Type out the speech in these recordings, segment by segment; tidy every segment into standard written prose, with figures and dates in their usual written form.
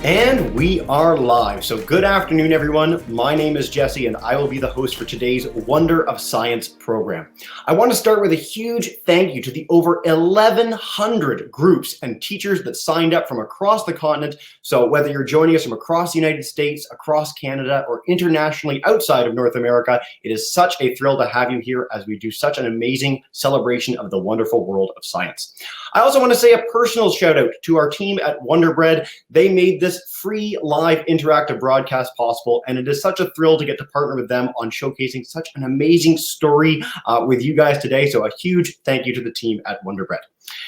And we are live. So good afternoon, everyone. My name is Jesse, and I will be the host for today's Wonder of Science program. I want to start with a huge thank you to the over 1,100 groups and teachers that signed up from across the continent. So whether you're joining us from across the United States, across Canada, or internationally outside of North America, it is such a thrill to have you here as we do such an amazing celebration of the wonderful world of science. I also want to say a personal shout out to our team at Wonder Bread. They made this free live interactive broadcast possible, and it is such a thrill to get to partner with them on showcasing such an amazing story with you guys today. So a huge thank you to the team at Wonder Bread.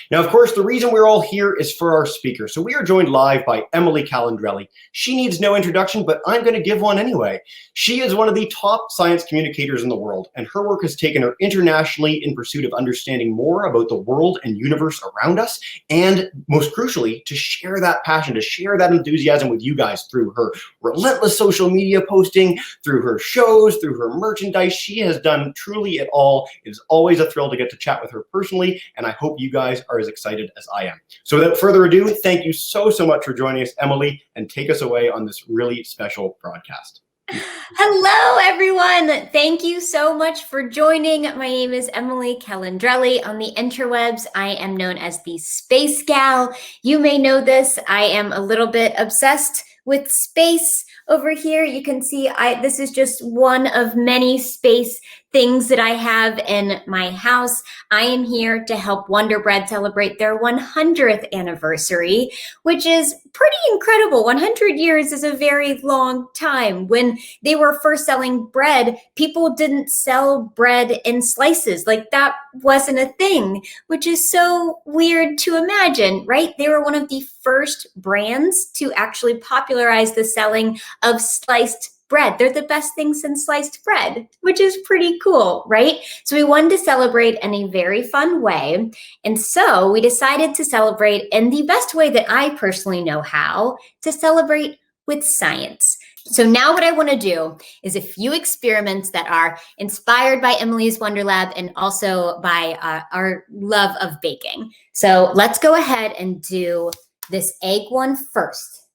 Now, of course, the reason we're all here is for our speaker. So we are joined live by Emily Calandreli. She needs no introduction, but I'm going to give one anyway. She is one of the top science communicators in the world, and her work has taken her internationally in pursuit of understanding more about the world and universe around us, and most crucially, to share that passion, to share that enthusiasm with you guys through her relentless social media posting, through her shows, through her merchandise. She has done truly it all. It is always a thrill to get to chat with her personally, and I hope you guys are as excited as I am. So without further ado, thank you so much for joining us, Emily, and take us away on this really special broadcast. Hello, everyone. Thank you so much for joining. My name is Emily Calandreli. On the interwebs, I am known as the Space Gal. You may know this. I am a little bit obsessed with space. Over here, you can see this is just one of many space things that I have in my house. I am here to help Wonder Bread celebrate their 100th anniversary, which is pretty incredible. 100 years is a very long time. When they were first selling bread, people didn't sell bread in slices. Like, that wasn't a thing, which is so weird to imagine, right? They were one of the first brands to actually popularize the selling of sliced bread. They're the best thing since sliced bread, which is pretty cool, right? So we wanted to celebrate in a very fun way. And so we decided to celebrate in the best way that I personally know how, to celebrate with science. So now what I want to do is a few experiments that are inspired by Emily's Wonder Lab and also by our love of baking. So let's go ahead and do this egg one first.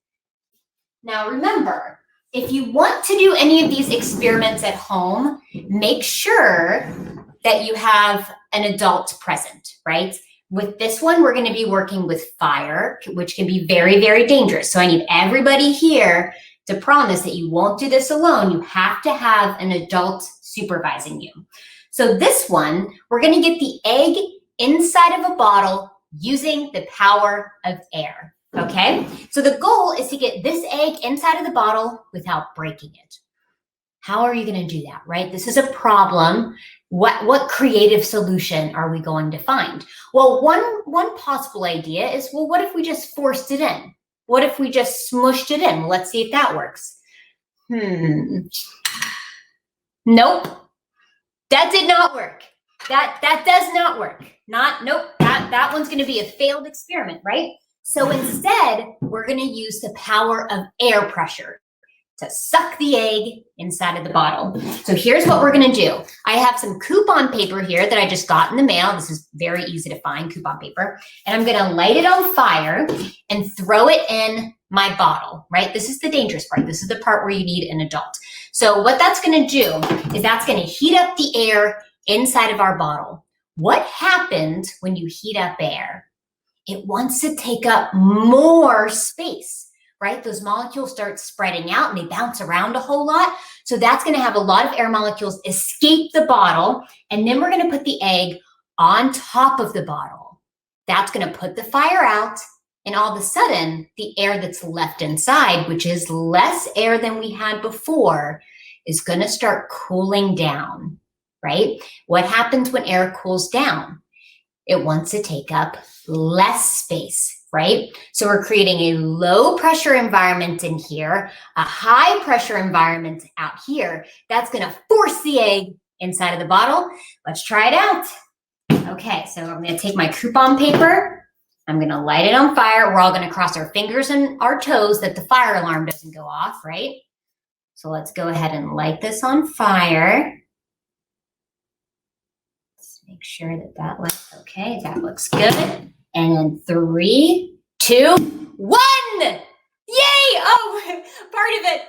Now remember, if you want to do any of these experiments at home, make sure that you have an adult present, right? With this one, we're going to be working with fire, which can be very, very dangerous. So I need everybody here to promise that you won't do this alone. You have to have an adult supervising you. So this one, we're going to get the egg inside of a bottle using the power of air. Okay, so the goal is to get this egg inside of the bottle without breaking it. How are you going to do that, right? This is a problem. What creative solution are we going to find? Well, one possible idea is, well, what if we just forced it in? What if we just smushed it in? Well, let's see if that works. Nope, that did not work. That does not work. Nope, that one's going to be a failed experiment, right? So instead, we're going to use the power of air pressure to suck the egg inside of the bottle. So here's what we're going to do. I have some coupon paper here that I just got in the mail. This is very easy to find, coupon paper. And I'm going to light it on fire and throw it in my bottle, right? This is the dangerous part. This is the part where you need an adult. So what that's going to do is that's going to heat up the air inside of our bottle. What happens when you heat up air? It wants to take up more space, right? Those molecules start spreading out and they bounce around a whole lot. So that's going to have a lot of air molecules escape the bottle. And then we're going to put the egg on top of the bottle. That's going to put the fire out. And all of a sudden, the air that's left inside, which is less air than we had before, is going to start cooling down, right? What happens when air cools down? It wants to take up less space, right? So we're creating a low pressure environment in here, a high pressure environment out here. That's going to force the egg inside of the bottle. Let's try it out. Okay, so I'm going to take my coupon paper. I'm going to light it on fire. We're all going to cross our fingers and our toes that the fire alarm doesn't go off, right? So let's go ahead and light this on fire. Make sure that looks okay. That looks good. And then 3, 2, 1. Yay! Oh, part of it.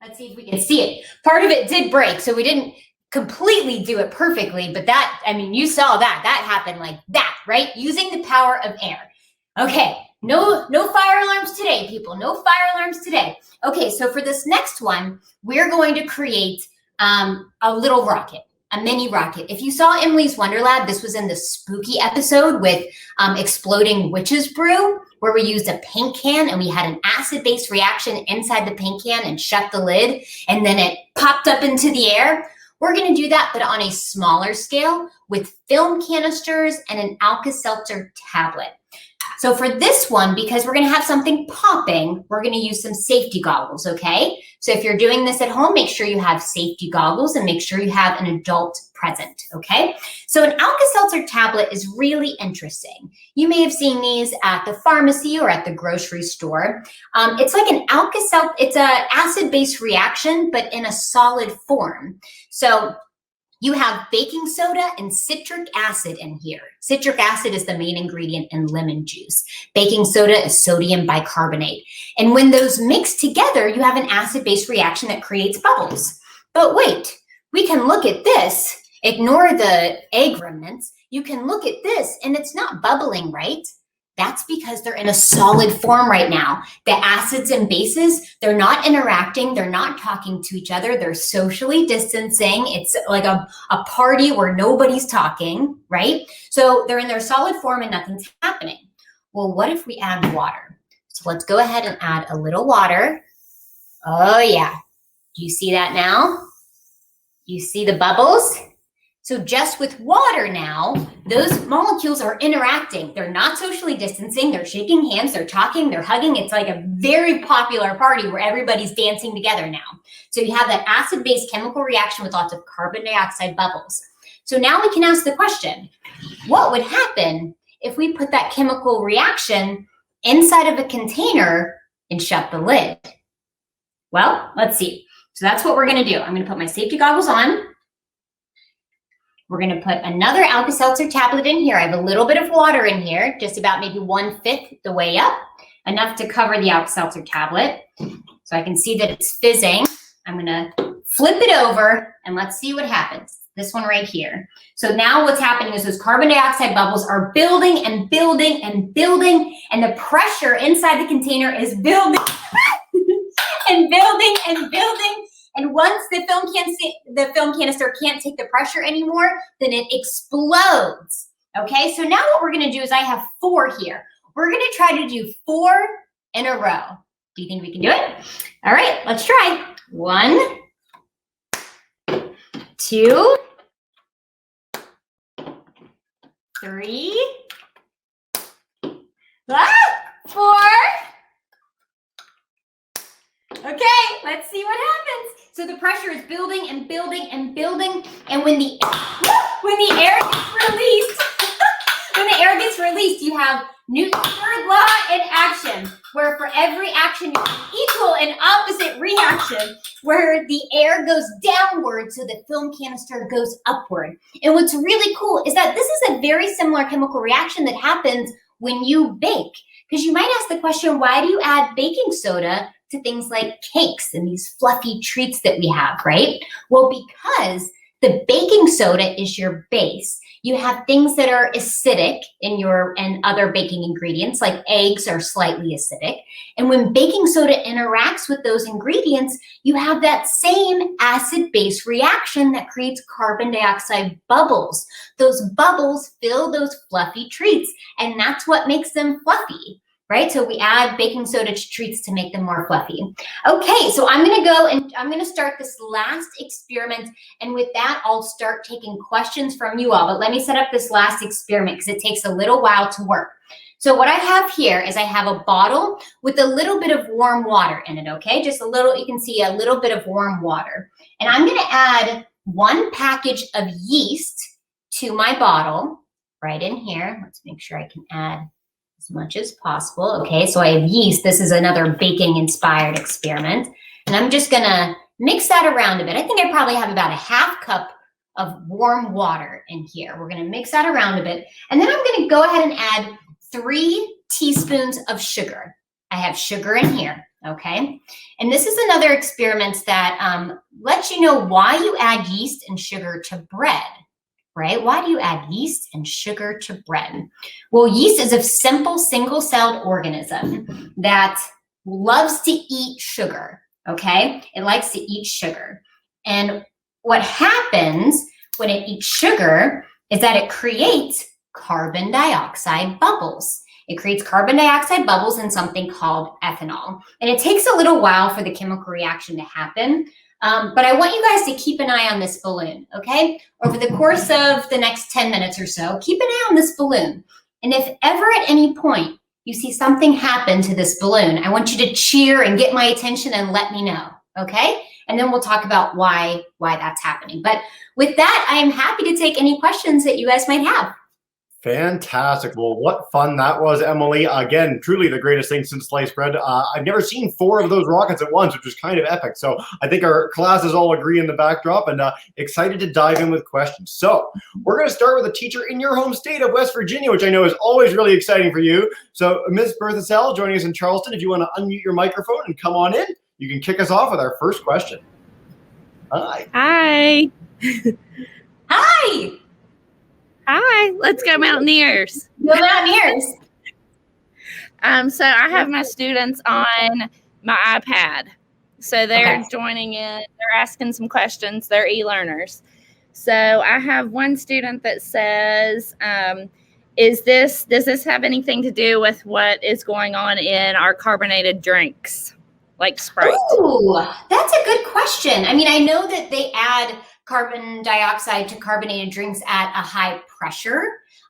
Let's see if we can see it. Part of it did break, so we didn't completely do it perfectly, but that, I mean, you saw that. That happened like that, right? Using the power of air. Okay, no fire alarms today, people. No fire alarms today. Okay, so for this next one, we're going to create a little rocket, a mini rocket. If you saw Emily's Wonder Lab, this was in the spooky episode with Exploding Witches Brew, where we used a paint can and we had an acid-base reaction inside the paint can and shut the lid, and then it popped up into the air. We're going to do that, but on a smaller scale with film canisters and an Alka-Seltzer tablet. So for this one, because we're going to have something popping, we're going to use some safety goggles, okay? So if you're doing this at home, make sure you have safety goggles and make sure you have an adult present, okay? So an Alka-Seltzer tablet is really interesting. You may have seen these at the pharmacy or at the grocery store. It's like an Alka-Seltzer, it's an acid-base reaction, but in a solid form. So you have baking soda and citric acid in here. Citric acid is the main ingredient in lemon juice. Baking soda is sodium bicarbonate. And when those mix together, you have an acid-base reaction that creates bubbles. But wait, we can look at this, ignore the egg remnants. You can look at this and it's not bubbling, right? That's because they're in a solid form right now. The acids and bases, they're not interacting. They're not talking to each other. They're socially distancing. It's like a party where nobody's talking, right? So they're in their solid form and nothing's happening. Well, what if we add water? So let's go ahead and add a little water. Oh yeah. Do you see that now? You see the bubbles? So just with water now, those molecules are interacting. They're not socially distancing. They're shaking hands. They're talking. They're hugging. It's like a very popular party where everybody's dancing together now. So you have that acid-base chemical reaction with lots of carbon dioxide bubbles. So now we can ask the question, what would happen if we put that chemical reaction inside of a container and shut the lid? Well, let's see. So that's what we're going to do. I'm going to put my safety goggles on. We're going to put another Alka-Seltzer tablet in here. I have a little bit of water in here, just about maybe 1/5 the way up, enough to cover the Alka-Seltzer tablet. So I can see that it's fizzing. I'm going to flip it over and let's see what happens. This one right here. So now what's happening is those carbon dioxide bubbles are building and building and building, and the pressure inside the container is building and building and building. And once the film canister can't take the pressure anymore, then it explodes. Okay, so now what we're going to do is I have 4 here. We're going to try to do 4 in a row. Do you think we can do it? All right, let's try. 1, 2, 3, 4. Okay, let's see what happens. So the pressure is building and building and building, and when the air gets released, you have Newton's third law in action, where for every action you have equal and opposite reaction, where the air goes downward so the film canister goes upward. And what's really cool is that this is a very similar chemical reaction that happens when you bake. Because you might ask the question, why do you add baking soda to things like cakes and these fluffy treats that we have, right? Well, because the baking soda is your base. You have things that are acidic and other baking ingredients, like eggs are slightly acidic. And when baking soda interacts with those ingredients, you have that same acid-base reaction that creates carbon dioxide bubbles. Those bubbles fill those fluffy treats, and that's what makes them fluffy. Right? So we add baking soda to treats to make them more fluffy. Okay, so I'm going to go and I'm going to start this last experiment. And with that, I'll start taking questions from you all. But let me set up this last experiment because it takes a little while to work. So what I have here is I have a bottle with a little bit of warm water in it, okay? Just a little, you can see a little bit of warm water. And I'm going to add 1 package of yeast to my bottle right in here. Let's make sure I can add as much as possible. Okay, so I have yeast. This is another baking inspired experiment. And I'm just gonna mix that around a bit. I think I probably have about a 1/2 cup of warm water in here. We're gonna mix that around a bit. And then I'm gonna go ahead and add 3 teaspoons of sugar. I have sugar in here, okay? And this is another experiment that lets you know why you add yeast and sugar to bread, right? Why do you add yeast and sugar to bread? Well, yeast is a simple single-celled organism that loves to eat sugar, okay? It likes to eat sugar. And what happens when it eats sugar is that it creates carbon dioxide bubbles. It creates carbon dioxide bubbles in something called ethanol. And it takes a little while for the chemical reaction to happen. But I want you guys to keep an eye on this balloon, okay? Over the course of the next 10 minutes or so, keep an eye on this balloon. And if ever at any point you see something happen to this balloon, I want you to cheer and get my attention and let me know, okay? And then we'll talk about why that's happening. But with that, I am happy to take any questions that you guys might have. Fantastic. Well, what fun that was, Emily. Again, truly the greatest thing since sliced bread. I've never seen 4 of those rockets at once, which was kind of epic. So I think our classes all agree in the backdrop, and excited to dive in with questions. So we're going to start with a teacher in your home state of West Virginia, which I know is always really exciting for you. So Ms. Bertha Sell joining us in Charleston. If you want to unmute your microphone and come on in, you can kick us off with our first question. Hi. Hi. Hi. Hi. Let's go Mountaineers. Go Mountaineers. So I have my students on my iPad. So they're Okay. joining in. They're asking some questions. They're e-learners. So I have one student that says, does this have anything to do with what is going on in our carbonated drinks, like Sprite? Ooh, that's a good question. I mean, I know that they add carbon dioxide to carbonated drinks at a high pressure.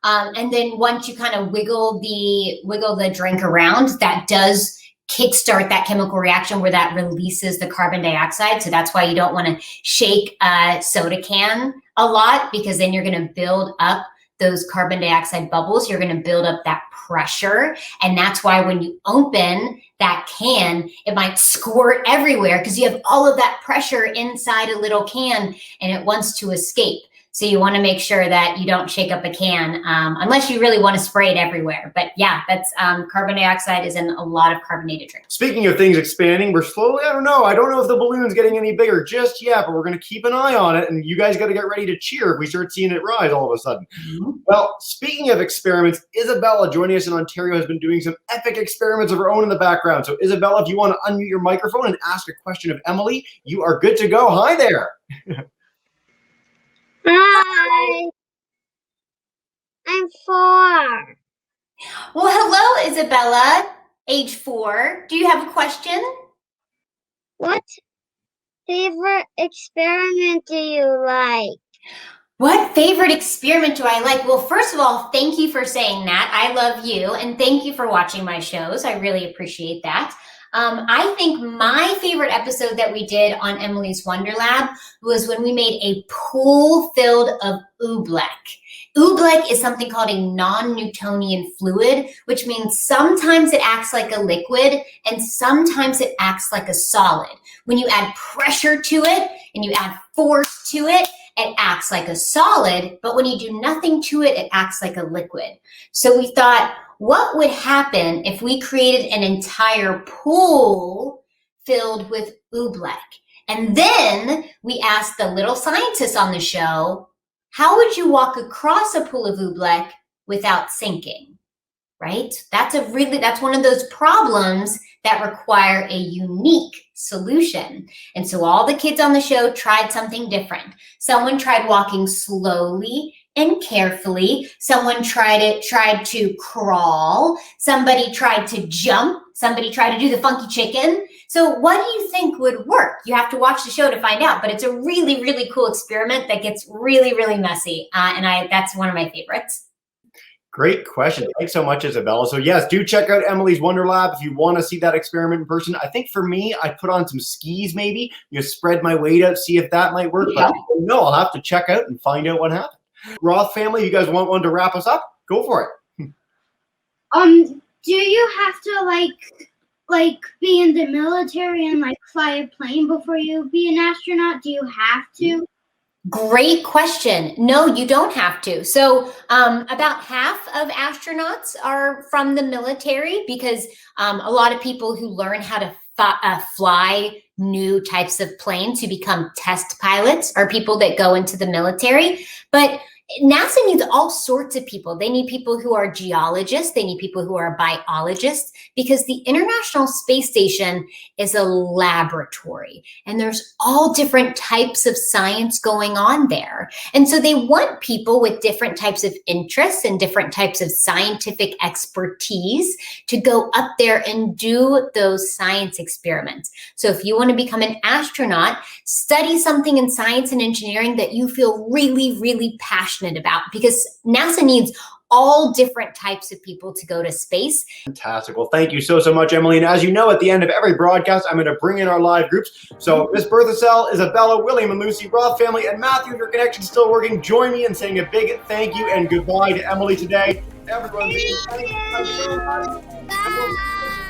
And then once you kind of wiggle the drink around, that does kickstart that chemical reaction where that releases the carbon dioxide. So that's why you don't want to shake a soda can a lot, because then you're going to build up those carbon dioxide bubbles. You're going to build up that pressure. And that's why when you open that can, it might squirt everywhere because you have all of that pressure inside a little can and it wants to escape. So you want to make sure that you don't shake up a can unless you really want to spray it everywhere. But yeah, that's carbon dioxide is in a lot of carbonated drinks. Speaking of things expanding, we're slowly, I don't know if the balloon's getting any bigger just yet, but we're going to keep an eye on it. And you guys got to get ready to cheer if we start seeing it rise all of a sudden. Mm-hmm. Well, speaking of experiments, Isabella joining us in Ontario has been doing some epic experiments of her own in the background. So Isabella, if you want to unmute your microphone and ask a question of Emily, you are good to go. Hi there. Hi. I'm 4. Well, hello, Isabella, age 4. Do you have a question? What favorite experiment do you like? What favorite experiment do I like? Well, first of all, thank you for saying that. I love you, and thank you for watching my shows. I really appreciate that. I think my favorite episode that we did on Emily's Wonder Lab was when we made a pool filled of oobleck. Oobleck is something called a non-Newtonian fluid, which means sometimes it acts like a liquid and sometimes it acts like a solid. When you add pressure to it and you add force to it, it acts like a solid, but when you do nothing to it, it acts like a liquid. So we thought, what would happen if we created an entire pool filled with oobleck? And then we asked the little scientists on the show, how would you walk across a pool of oobleck without sinking, right? That's one of those problems that require a unique solution. And so all the kids on the show tried something different. Someone tried walking slowly and carefully. Someone tried to crawl. Somebody tried to jump. Somebody tried to do the funky chicken. So what do you think would work? You have to watch the show to find out, but it's a really, really cool experiment that gets really, really messy. And that's one of my favorites. Great question. Thanks so much, Isabella. So yes, do check out Emily's Wonder Lab if you want to see that experiment in person. I think for me, I put on some skis maybe, spread my weight out, see if that might work. Yeah. But no, I'll have to check out and find out what happened. Roth family, you guys want one to wrap us up? Go for it. Do you have to like be in the military and like fly a plane before you be an astronaut? Do you have to? Great question. No, you don't have to. So about half of astronauts are from the military because a lot of people who learn how to fly new types of planes who become test pilots are people that go into the military. But NASA needs all sorts of people. They need people who are geologists. They need people who are biologists because the International Space Station is a laboratory and there's all different types of science going on there. And so they want people with different types of interests and different types of scientific expertise to go up there and do those science experiments. So if you want to become an astronaut, study something in science and engineering that you feel really, really passionate about because NASA needs all different types of people to go to space. Fantastic. Well, thank you so much, Emily. And as you know, at the end of every broadcast, I'm going to bring in our live groups. So Miss Bertha Sell, Isabella, William, and Lucy, Roth family, and Matthew, if your connection's still working, join me in saying a big thank you and goodbye to Emily today. Everyone, Thank you. Bye.